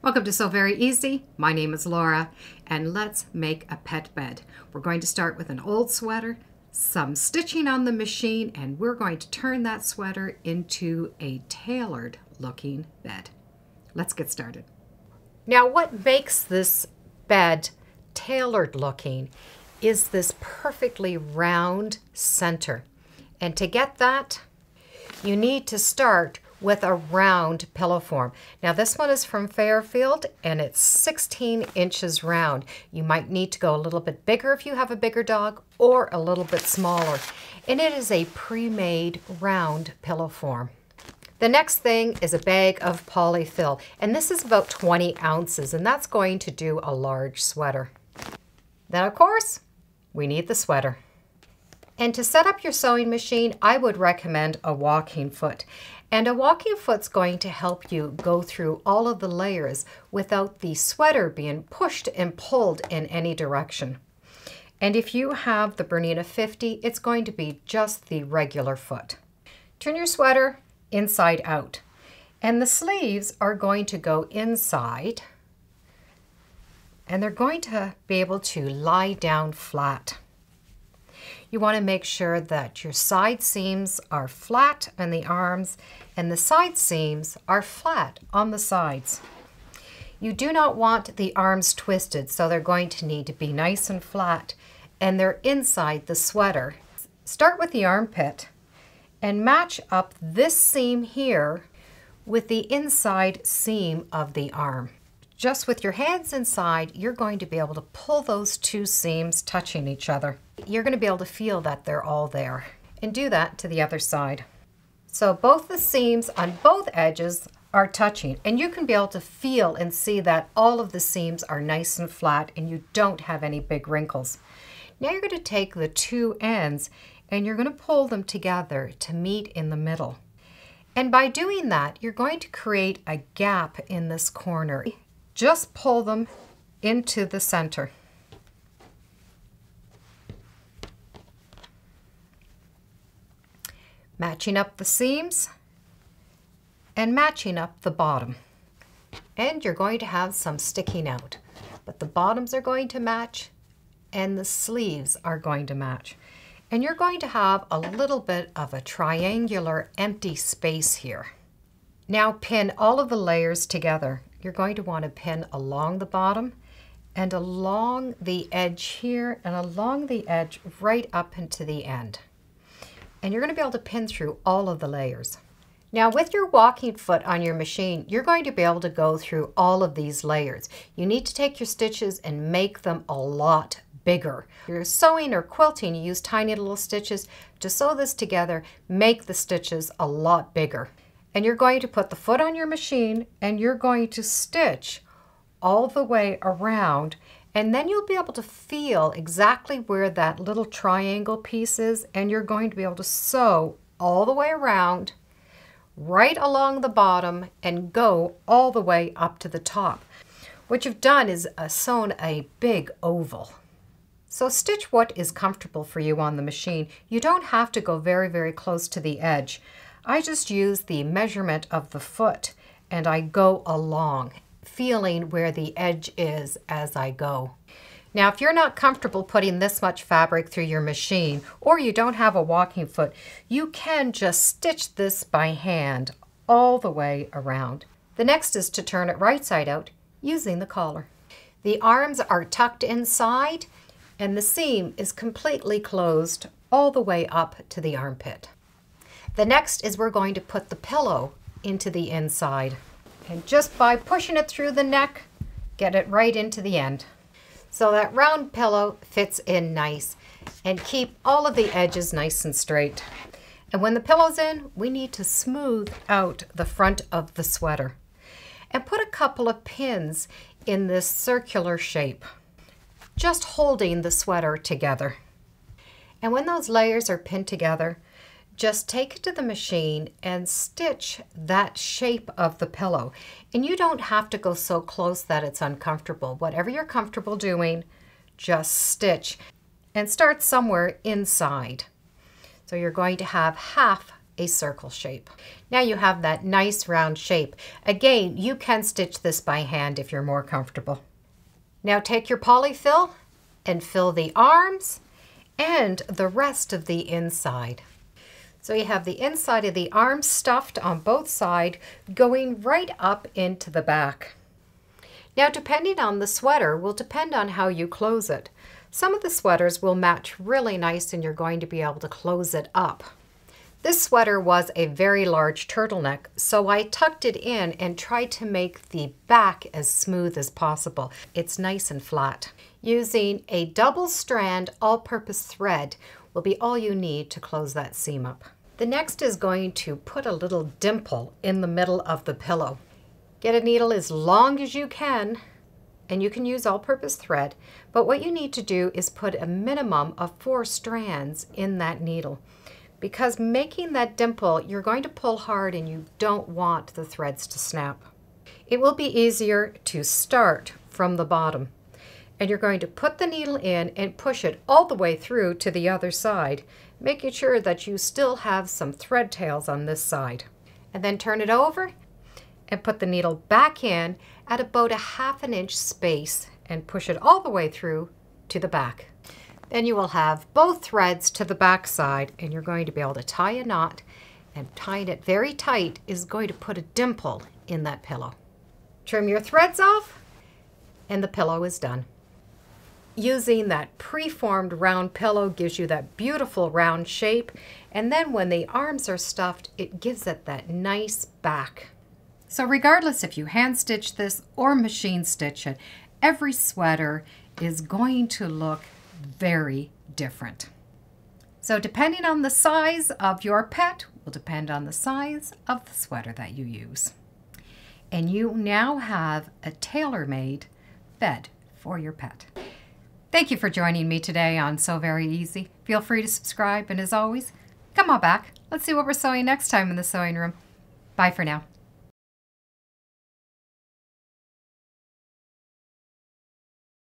Welcome to Sew Very Easy. My name is Laura, and let's make a pet bed. We're going to start with an old sweater, some stitching on the machine, and we're going to turn that sweater into a tailored looking bed. Let's get started. Now, what makes this bed tailored looking is this perfectly round center. And to get that, you need to start with a round pillow form. Now this one is from Fairfield and it's 16 inches round. You might need to go a little bit bigger if you have a bigger dog or a little bit smaller. And it is a pre-made round pillow form. The next thing is a bag of polyfill, and this is about 20 ounces, and that's going to do a large sweater. Then of course, we need the sweater. And to set up your sewing machine, I would recommend a walking foot. And a walking foot's going to help you go through all of the layers without the sweater being pushed and pulled in any direction. And if you have the Bernina 50, it's going to be just the regular foot. Turn your sweater inside out. And the sleeves are going to go inside. And they're going to be able to lie down flat. You want to make sure that your side seams are flat on the arms and the side seams are flat on the sides. You do not want the arms twisted, so they're going to need to be nice and flat, and they're inside the sweater. Start with the armpit and match up this seam here with the inside seam of the arm. Just with your hands inside, you're going to be able to pull those two seams touching each other. You're going to be able to feel that they're all there. And do that to the other side. So both the seams on both edges are touching, and you can be able to feel and see that all of the seams are nice and flat and you don't have any big wrinkles. Now you're going to take the two ends and you're going to pull them together to meet in the middle. And by doing that, you're going to create a gap in this corner. Just pull them into the center. Matching up the seams and matching up the bottom. And you're going to have some sticking out, but the bottoms are going to match and the sleeves are going to match. And you're going to have a little bit of a triangular empty space here. Now pin all of the layers together. You're going to want to pin along the bottom and along the edge here and along the edge right up into the end. And you're going to be able to pin through all of the layers. Now with your walking foot on your machine, you're going to be able to go through all of these layers. You need to take your stitches and make them a lot bigger. If you're sewing or quilting, you use tiny little stitches. To sew this together, make the stitches a lot bigger. And you're going to put the foot on your machine and you're going to stitch all the way around, and then you'll be able to feel exactly where that little triangle piece is, and you're going to be able to sew all the way around, right along the bottom, and go all the way up to the top. What you've done is sewn a big oval. So stitch what is comfortable for you on the machine. You don't have to go very, very close to the edge. I just use the measurement of the foot and I go along, feeling where the edge is as I go. Now, if you're not comfortable putting this much fabric through your machine, or you don't have a walking foot, you can just stitch this by hand all the way around. The next is to turn it right side out using the collar. The arms are tucked inside and the seam is completely closed all the way up to the armpit. The next is we're going to put the pillow into the inside. And just by pushing it through the neck, get it right into the end. So that round pillow fits in nice, and keep all of the edges nice and straight. And when the pillow's in, we need to smooth out the front of the sweater. And put a couple of pins in this circular shape, just holding the sweater together. And when those layers are pinned together, just take it to the machine and stitch that shape of the pillow. And you don't have to go so close that it's uncomfortable. Whatever you're comfortable doing, just stitch and start somewhere inside. So you're going to have half a circle shape. Now you have that nice round shape. Again, you can stitch this by hand if you're more comfortable. Now take your polyfill and fill the arms and the rest of the inside. So you have the inside of the arm stuffed on both sides, going right up into the back. Now, depending on the sweater will depend on how you close it. Some of the sweaters will match really nice and you're going to be able to close it up. This sweater was a very large turtleneck, so I tucked it in and tried to make the back as smooth as possible. It's nice and flat. Using a double strand all-purpose thread will be all you need to close that seam up. The next is going to put a little dimple in the middle of the pillow. Get a needle as long as you can, and you can use all-purpose thread, but what you need to do is put a minimum of 4 strands in that needle. Because making that dimple, you're going to pull hard and you don't want the threads to snap. It will be easier to start from the bottom. And you're going to put the needle in and push it all the way through to the other side, making sure that you still have some thread tails on this side. And then turn it over and put the needle back in at about a 1/2 inch space and push it all the way through to the back. Then you will have both threads to the back side and you're going to be able to tie a knot, and tying it very tight is going to put a dimple in that pillow. Trim your threads off and the pillow is done. Using that preformed round pillow gives you that beautiful round shape, and then when the arms are stuffed, it gives it that nice back. So regardless if you hand stitch this or machine stitch it, every sweater is going to look very different. So depending on the size of your pet will depend on the size of the sweater that you use. And you now have a tailor-made bed for your pet. Thank you for joining me today on Sew Very Easy. Feel free to subscribe, and as always, come on back. Let's see what we're sewing next time in the sewing room. Bye for now.